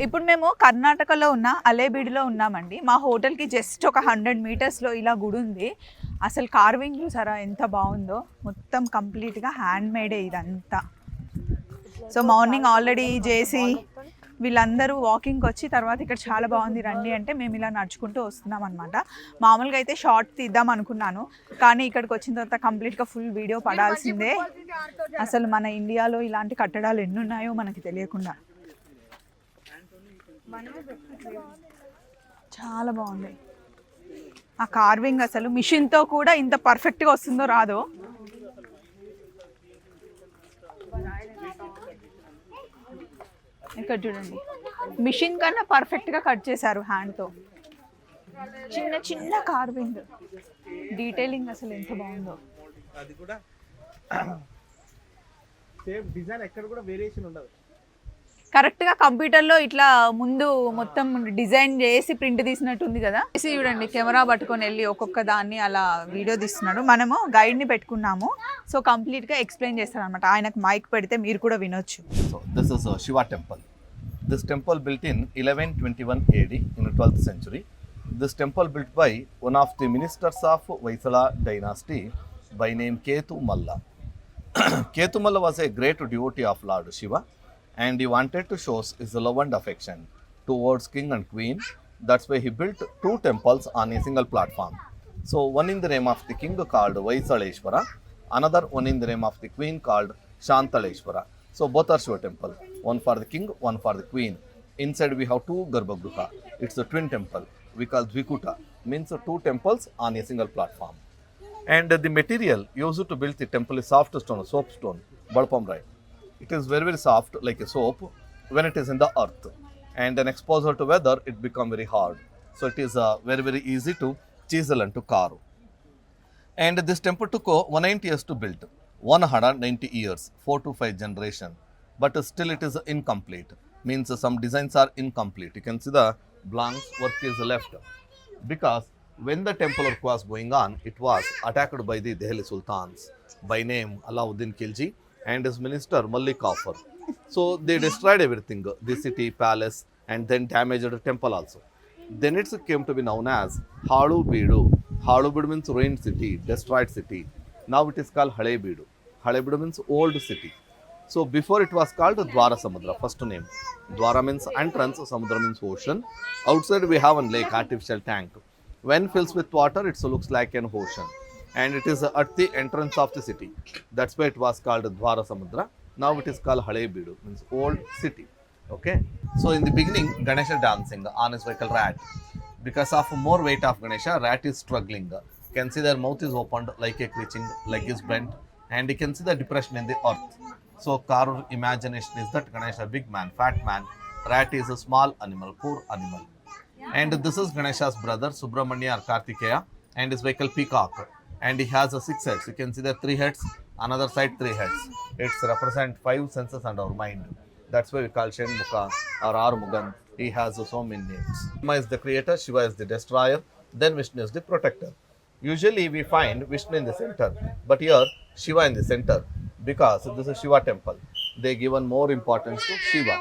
ఇప్పుడు మేము కర్ణాటకలో ఉన్న అలేబీడులో ఉన్నామండి. మా హోటల్కి జస్ట్ ఒక 100 మీటర్స్లో ఇలా గుడి ఉంది. అసలు కార్వింగ్ చూసారా ఎంత బాగుందో. మొత్తం కంప్లీట్గా హ్యాండ్ మేడే ఇదంతా. సో మార్నింగ్ ఆల్రెడీ చేసి వీళ్ళందరూ వాకింగ్కి వచ్చి తర్వాత ఇక్కడ చాలా బాగుంది రండి అంటే మేము ఇలా నడుచుకుంటూ వస్తున్నాం అనమాట. మామూలుగా అయితే షార్ట్ తీద్దాం అనుకున్నాను, కానీ ఇక్కడికి వచ్చిన తర్వాత కంప్లీట్గా ఫుల్ వీడియో పడాల్సిందే. అసలు మన ఇండియాలో ఇలాంటి కట్టడాలు ఎన్ని ఉన్నాయో మనకి తెలియకుండా. చాలా బాగుంది ఆ కార్వింగ్. అసలు మిషన్తో కూడా ఇంత పర్ఫెక్ట్గా వస్తుందో రాదో. ఇక్కడ చూడండి, మిషన్ కన్నా పర్ఫెక్ట్గా కట్ చేశారు హ్యాండ్తో. చిన్న చిన్న కార్వింగ్ డీటెయిలింగ్ అసలు ఎంత బాగుందో. అది కూడా సేమ్ డిజైన్ ఎక్కడ కూడా వేరియేషన్ ఉండదు. కరెక్ట్గా కంప్యూటర్లో ఇట్లా ముందు మొత్తం డిజైన్ చేసి ప్రింట్ తీసినట్టుంది కదా. చూడండి, కెమెరా పట్టుకొని వెళ్ళి ఒక్కొక్క దాన్ని అలా వీడియో తీస్తున్నాడు. మనము గైడ్ని పెట్టుకున్నాము, సో కంప్లీట్గా ఎక్స్ప్లెయిన్ చేస్తాడు అనమాట. ఆయనకు మైక్ పెడితే మీరు కూడా వినొచ్చు. So this is Shiva temple. This temple built in 1121 AD in the 12th century. This temple built by one of the ministers of Vaitla dynasty by name Ketumalla. Ketumalla was a great devotee of Lord Shiva, and he wanted to show his love and affection towards king and queen. That's why he built two temples on a single platform. So one in the name of the king called Vaisaleshwara, another one in the name of the queen called Shantaleshwara. So both are Shiva temple, one for the king, one for the queen. Inside we have two Garbhagruha. It's a twin temple. We call Dvikuta, means two temples on a single platform. And the material used to build the temple is soft stone, soapstone, Balpamrai. It is very, very soft like a soap when it is in the earth, and an exposure to weather it become very hard. So it is very, very easy to chisel and to carve. And this temple took 190 years to build, 190 years, 4 to 5 generation, but still it is incomplete. Means some designs are incomplete. You can see the blanks work is left because when the temple work was going on, it was attacked by the Delhi Sultans by name Alauddin Khilji and his minister Malik Kafur. So they destroyed everything, the city, palace, and then damaged the temple also. Then it came to be known as Halubeedu. Halubeedu means ruined city, destroyed city. Now it is called Halebeedu. Halebeedu means old city. So before it was called Dwara Samudra, first name. Dwara means entrance, Samudra means ocean. Outside we have a lake, artificial tank. When fills with water, it looks like an ocean. And it is at the entrance of the city. That's why it was called Dwara Samudra. Now it is called Halebeedu, means old city. Okay. So in the beginning, Ganesha dancing on his vehicle rat. Because of more weight of Ganesha, rat is struggling. You can see their mouth is opened like a glitching, leg is bent, and you can see the depression in the earth. So carved imagination is that Ganesha big man, fat man, rat is a small animal, poor animal. And this is Ganesha's brother Subramanya or Kartikeya, and his vehicle peacock. And he has 6 heads. You can see the 3 heads, another side 3 heads. It's represent 5 senses and our mind. That's why we call Shen Mukha or Armugan. He has so many names. Brahma is the creator, Shiva is the destroyer, then Vishnu is the protector. Usually we find Vishnu in the center, but here Shiva in the center because this is Shiva temple. They given more importance to Shiva.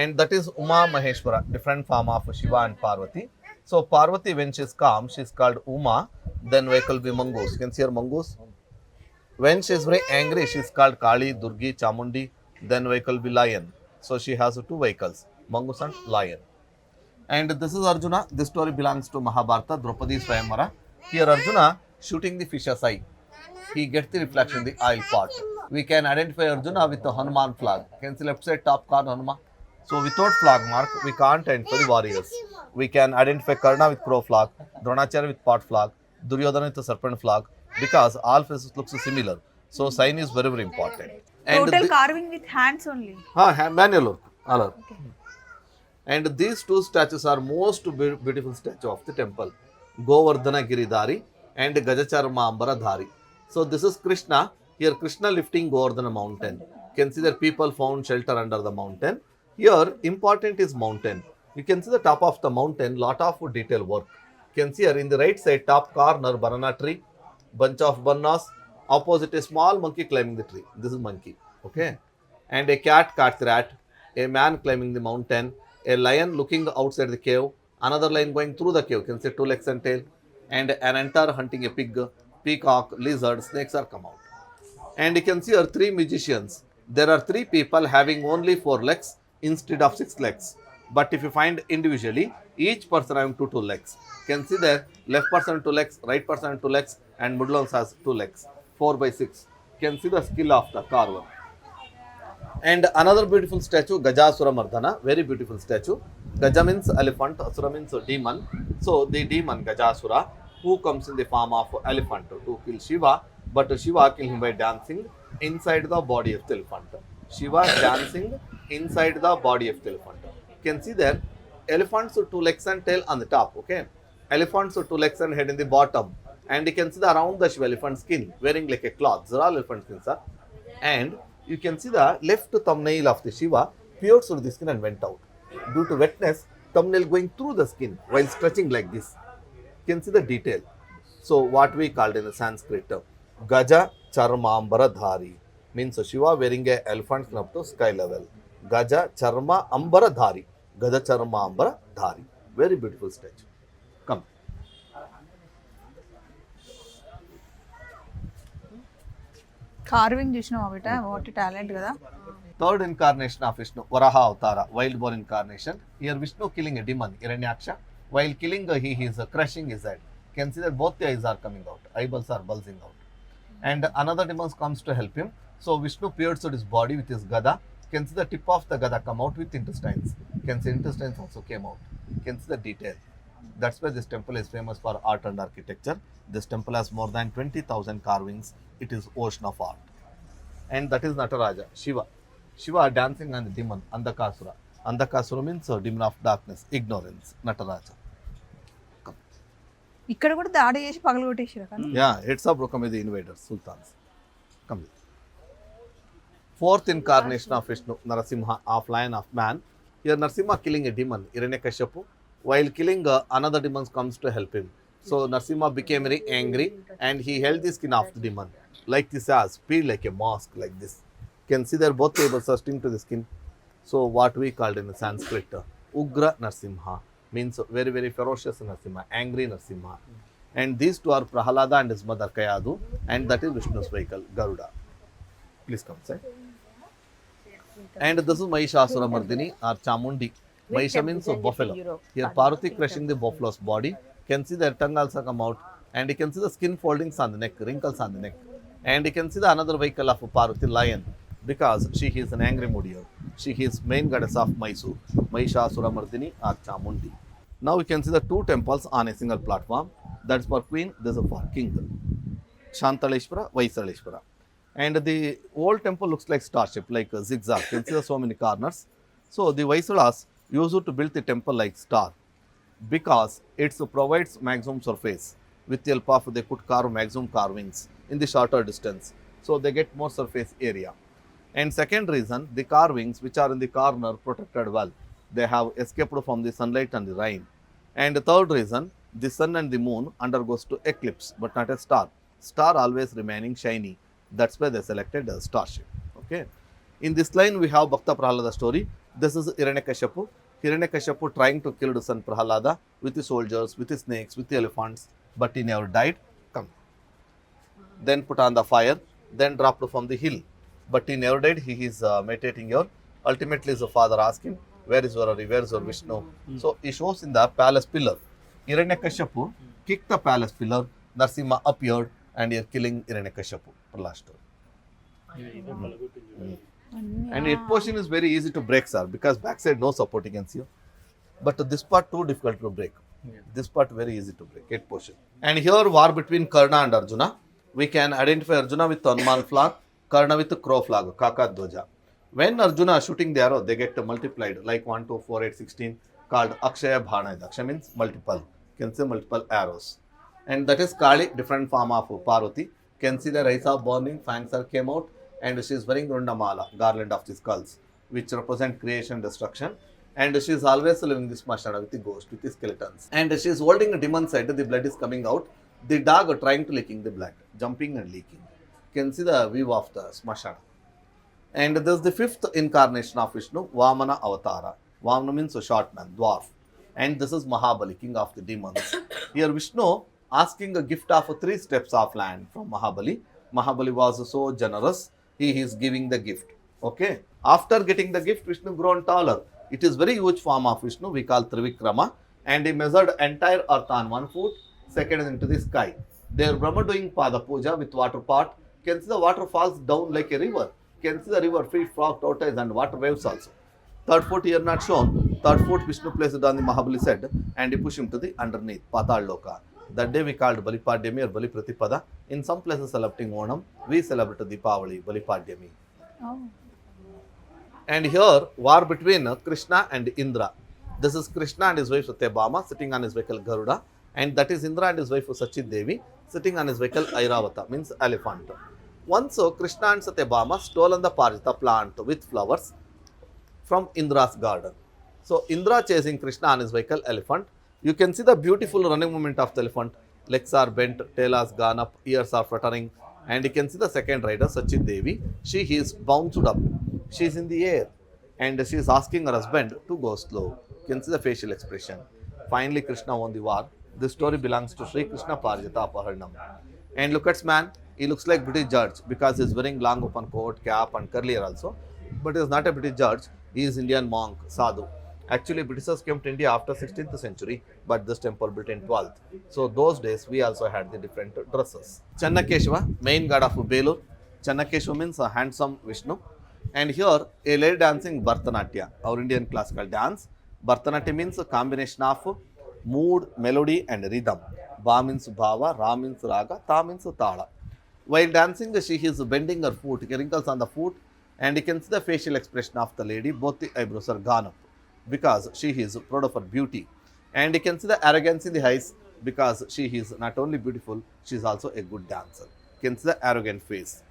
And that is Uma Maheshwara, different form of Shiva and Parvati. So Parvati, when she is calm, she is called Uma. Then vehicle be mongoose. You can see her mongoose. When she is very angry, she is called Kali, Durgi, Chamundi. Then vehicle be lion. So she has 2 vehicles, mongoose and lion. And this is Arjuna. This story belongs to Mahabharata, Draupadi Swayamvara. Here Arjuna shooting the fish's eye. He gets the reflection in the eye part. We can identify Arjuna with the Hanuman flag. You can see left side top card Hanuman. So without flag mark, we can't identify the warriors. We can identify Karna with crow flag, Dronacharya with pot flag, Duryodhana with the serpent flag, because all faces looks similar. So sign is very, very important. And Total carving with hands only. Manual work. Okay. And these 2 statues are most beautiful statue of the temple. Govardhana Giridhari and Gajacharma Ambara Dhari. So this is Krishna. Here Krishna lifting Govardhana mountain. You can see that people found shelter under the mountain. Here important is mountain. You can see the top of the mountain, lot of detail work. You can see here in the right side top corner banana tree, bunch of bananas, opposite a small monkey climbing the tree. This is monkey. Okay. And a cat, cat, rat, a man climbing the mountain, a lion looking outside the cave, another lion going through the cave, can see 2 legs and tail, and an ant hunting a pig, peacock, lizard, snakes are come out. And you can see here 3 magicians. There are 3 people having only 4 legs instead of 6 legs. But if you find individually, each person having 2 legs. Can see there, left person 2 legs, right person 2 legs, and middle one has 2 legs. 4 by 6. Can see the skill of the carver. And another beautiful statue, Gajasura Mardana, very beautiful statue. Gaja means elephant, Asura means demon. So the demon Gajasura, who comes in the form of elephant to kill Shiva, but Shiva killed him by dancing inside the body of the elephant. Shiva dancing inside the body of the elephant. You can see there, elephants with 2 legs and tail on the top, okay? Elephants with 2 legs and head in the bottom. And you can see the around the Shiva elephant skin, wearing like a cloth. These are all elephant skins, sir. And you can see the left thumbnail of the Shiva peered through the skin and went out. Due to wetness, thumbnail going through the skin while stretching like this. You can see the detail. So what we called in the Sanskrit, Gaja Charmambara Dhari, means Shiva wearing a elephant skin up to sky level. Gaja Charma Ambara Dhari, Gaja Charma Ambara Dhari. Very beautiful statue. Come. Carving చూసినావా బిడ్డ, what talent కదా. Third incarnation of Vishnu, Varaha Avtara, wild boar incarnation. Here Vishnu killing a demon, Hiranyaksha. While killing he is crushing his head. Can see that both the eyes are coming out, eyeballs are bulging out. And another demon comes to help him. So Vishnu pierced his body with his gada. Can see the tip of the gada come out with intestines. Can see intestines also came out. Can see the detail. That's why this temple is famous for art and architecture. This temple has more than 20,000 carvings. It is ocean of art. And that is Nataraja, Shiva. Shiva dancing on the demon, Andhakasura. Andhakasura means demon of darkness, ignorance, Nataraja. ఇక్కడ కూడా దాడి చేసి పగలగొట్టేసారు కానీ. Yeah, heads are broken by the invaders, sultans. Come. Fourth incarnation of Vishnu, Narasimha, of lion of man. Here Narasimha killing a demon, Hiranyakashipu. While killing another demon comes to help him. So Narasimha became very angry and he held the skin of the demon. Like this as, peeled like a mask, like this. Can see their both tables are sting to the skin. So what we called in the Sanskrit, Ugra Narasimha, means very, very ferocious Narasimha, angry Narasimha. And these two are Prahalada and his mother Kayadu, and that is Vishnu's vehicle, Garuda. Please come inside. And this is Mahishasura Mardini or Chamundi. Mahisha means buffalo. Here Parvati crushing the buffalo's body. Can see their tongue also come out, and you can see the skin foldings on the neck, wrinkles on the neck. And you can see the another vehicle of Parvati, lion, because she is an angry mood here. She is main goddess of Mysore, Mahishasura Mardini or Chamundi. Now we can see the 2 temples on a single platform. That's for queen, this is for king. Shantaleshwara, Vaisaleshwara. And the old temple looks like star-shaped, like a zigzag. You can see so many corners. So the Vaisalas used to build the temple like star because it provides maximum surface. With the help of they could carve maximum carvings in the shorter distance. So they get more surface area. And second reason, the carvings which are in the corner protected well. They have escaped from the sunlight and the rain. And the third reason, the sun and the moon undergoes to eclipse, but not a star. Star always remaining shiny. That's why they selected a star shape. Okay. In this line, we have Bhakta Prahalada story. This is Hiranyakashipu. Hiranyakashipu trying to kill the son Prahalada with the soldiers, with the snakes, with the elephants, but he never died. Come. Then put on the fire, then dropped from the hill. But he never died. He is meditating here. Ultimately, his father asked him, where is your Hari? Where is your Vishnu? So he shows in the palace pillar. Hiranyakashipu kicked the palace pillar. Narasimha appeared and he is killing Hiranyakashipu. Last story. And it portion is very easy to break, sir, because backside no support you can see. But this part too difficult to break. This part very easy to break, 8 portion. And here war between Karna and Arjuna. We can identify Arjuna with Hanuman flag, Karna with crow flag, Kaka Dhoja. When Arjuna shooting the arrow, they get multiplied like 1, 2, 4, 8, 16, called Akshaya Bhana. Akshaya means multiple. Can say multiple arrows. And that is Kali, different form of Parvati. Can see the rays of burning, fangs are came out, and she is wearing Rundamala, garland of the skulls, which represent creation, destruction. And she is always living this Smashana with the ghost, with the skeletons. And she is holding a demon side, the blood is coming out. The dog trying to licking the blood, jumping and leaking. You can see the view of the Smashana. And this is the 5th incarnation of Vishnu, Vamana Avatara. Vamana means a short man, dwarf. And this is Mahabali, king of the demons. Here Vishnu asking a gift of 3 steps of land from Mahabali. Mahabali was so generous, he is giving the gift. Okay. After getting the gift, Vishnu grown taller. It is very huge form of Vishnu, we call Trivikrama, and he measured entire earth on 1 foot, second into the sky. There Brahma doing Pada Puja with water pot. Can see the water falls down like a river. Can see the river, fish, frog, tortoise and water waves also. Third foot here not shown. Third foot Vishnu placed on the Mahabali head and he pushed him to the underneath, Patal Loka. That day we called Balipadyami or Bali Pratipada. In some places celebrating Onam, we celebrate Deepavali, Balipadyami. Oh. And here, war between Krishna and Indra. This is Krishna and his wife Satyabhama sitting on his vehicle Garuda. And that is Indra and his wife Sachit Devi sitting on his vehicle Airavata, means elephant. Once Krishna and Satyabhama stolen the Parijata plant with flowers from Indra's garden. So Indra chasing Krishna on his vehicle elephant. You can see the beautiful running movement of the elephant. Legs are bent, tail has gone up, ears are fluttering. And you can see the second rider, Sachit Devi. She is bounced up. She is in the air. And she is asking her husband to go slow. You can see the facial expression. Finally, Krishna won the war. This story belongs to Sri Krishna Parijata Apaharnam. And look at this man. He looks like British judge because he is wearing long open coat, cap and curly hair also. But he is not a British judge. He is Indian monk, sadhu. Actually, Britishers came to India after 16th century, but this temple built in 12th. So those days, we also had the different dresses. Channakeshava, main god of Belur. Channakeshava means a handsome Vishnu. And here, a lady dancing Bharatanatyam, our Indian classical dance. Bharatanatyam means a combination of mood, melody and rhythm. Ba means bhava, ra means raga, ta means tala. While dancing, she is bending her foot, wrinkles on the foot, and you can see the facial expression of the lady. Both the eyebrows are gone up because she is proud of her beauty. And you can see the arrogance in the eyes because she is not only beautiful, she is also a good dancer. You can see the arrogant face.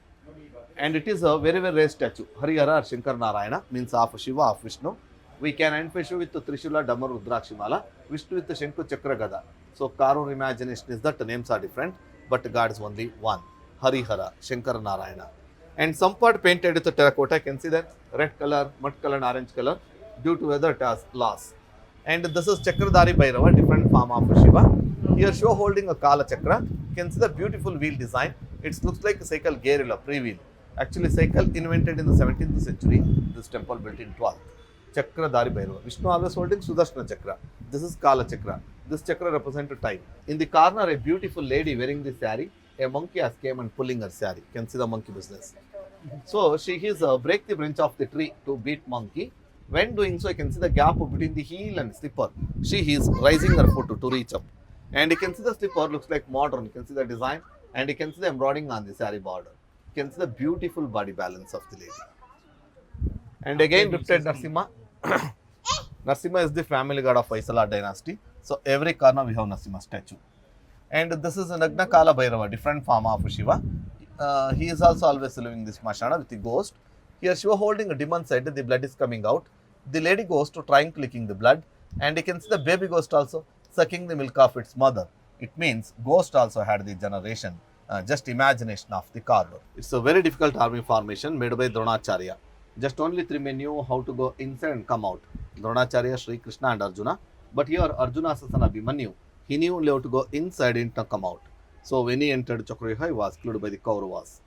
And it is a very, very rare statue. Harihara or Shankar Narayana means of Shiva, of Vishnu. We can identify Shiva with the Trishula, Damar, Rudrakshimala, Vishnu with the Shanku, Chakra, Gada. So, Karur imagination is that the names are different, but God is only one. Harihara, Shankar Narayana. And some part painted with the terracotta, you can see that red color, mud color and orange color. Due to weather it has loss. And this is Chakradhari Bhairava, different form of Shiva. Here Shiva holding a Kala Chakra. You can see the beautiful wheel design. It looks like a cycle gear pre-wheel. Actually cycle invented in the 17th century. This temple built in 12th. Chakradhari Bhairava. Vishnu always holding Sudarshana Chakra. This is Kala Chakra. This chakra represents time. In the corner a beautiful lady wearing the sari. A monkey has came and pulling her sari. You can see the monkey business. So she is break the branch of the tree to beat monkey. When doing so, you can see the gap between the heel and slipper. She is raising her foot to reach up. And you can see the slipper looks like modern. You can see the design and you can see the embroidering on the sari border. You can see the beautiful body balance of the lady. And again, repeated Narsimha. Narsimha is the family god of Vaisala dynasty. So every corner we have Narsimha statue. And this is a Nagna Kala Bhairava, different form of Shiva. He is also always living this Mashana with the ghost. Here Shiva holding a demon side, the blood is coming out. The lady ghost trying to licking the blood, and you can see the baby ghost also sucking the milk of its mother. It means ghost also had the generation, just imagination of the corridor. It's a very difficult army formation made by Dronacharya. Just only 3 men knew how to go inside and come out. Dronacharya, Sri Krishna and Arjuna. But here Arjuna's son Abhimanyu, he knew only how to go inside and come out. So when he entered Chakrayuga, he was killed by the Kauravas.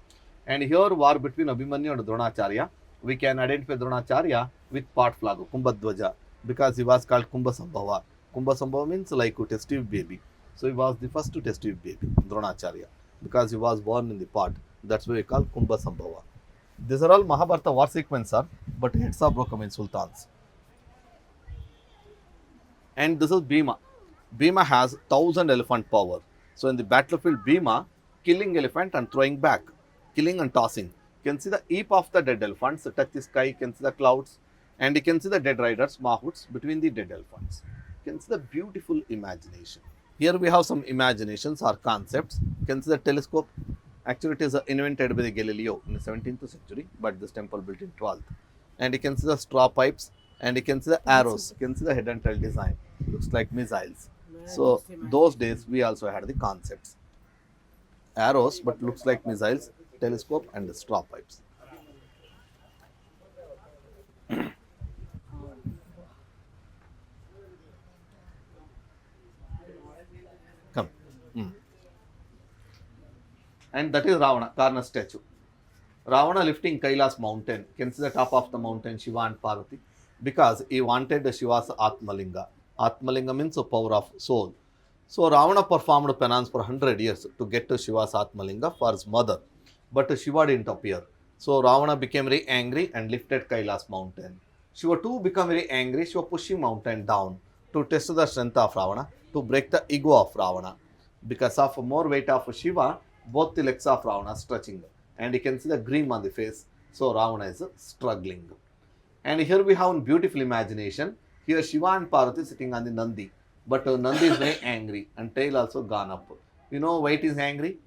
And here war between Abhimanyu and Dronacharya. We can identify Dronacharya with part flag, Kumbhadwaja, because he was called Kumbhasambhava. Kumbhasambhava means like a test tube baby. So he was the first test tube baby, Dronacharya, because he was born in the pot. That's why we call Kumbhasambhava. These are all Mahabharata war sequence, but heads are broken in sultans. And this is Bhima. Bhima has 1000 elephant power. So in the battlefield, Bhima killing elephant and throwing back, killing and tossing. You can see the heap of the dead elephants, touch the sky, you can see the clouds, and you can see the dead riders, mahouts, between the dead elephants. You can see the beautiful imagination. Here we have some imaginations or concepts. You can see the telescope. Actually, it is invented by Galileo in the 17th century, but this temple built in 12th. And you can see the straw pipes, and you can see the arrows. You can see the head and tail design. Looks like missiles. So those days we also had the concepts. Arrows, but looks like missiles, telescope and the straw pipes. And that is Ravana, corner statue. Ravana lifting Kailas mountain. Can see the top of the mountain, Shiva and Parvati, because he wanted the Shiva's Atmalinga. Atmalinga means the power of soul. So Ravana performed penance for 100 years to get to Shiva's Atmalinga for his mother. But Shiva didn't appear. So Ravana became very angry and lifted Kailas mountain. Shiva too became very angry. She was pushing mountain down to test the strength of Ravana, to break the ego of Ravana. Because of more weight of Shiva, both the legs of Ravana are stretching. And you can see the gleam on the face. So Ravana is struggling. And here we have a beautiful imagination. Here Shiva and Parvati sitting on the Nandi. But Nandi is very angry and tail also gone up. You know why it is angry?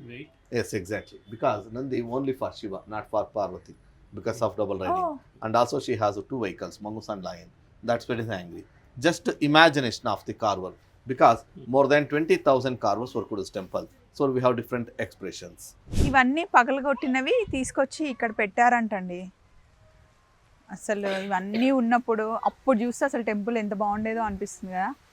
Wait. Yes, exactly. Because Nandi only for Shiva, not for Parvati. Because of double riding. Oh. And also she has two vehicles, Mongoose and Lion. That's why it is angry. Just imagination of the carver. Because more than 20,000 carvers worked this temple. So we have different expressions. ఇవన్నీ పగలగొట్టినవి తీసుకొచ్చి ఇక్కడ పెట్టారంటండి. అసలు ఇవన్నీ ఉన్నప్పుడు అప్పుడు చూస్తే అసలు temple ఎంత బాగుండేదో అనిపిస్తుంది కదా.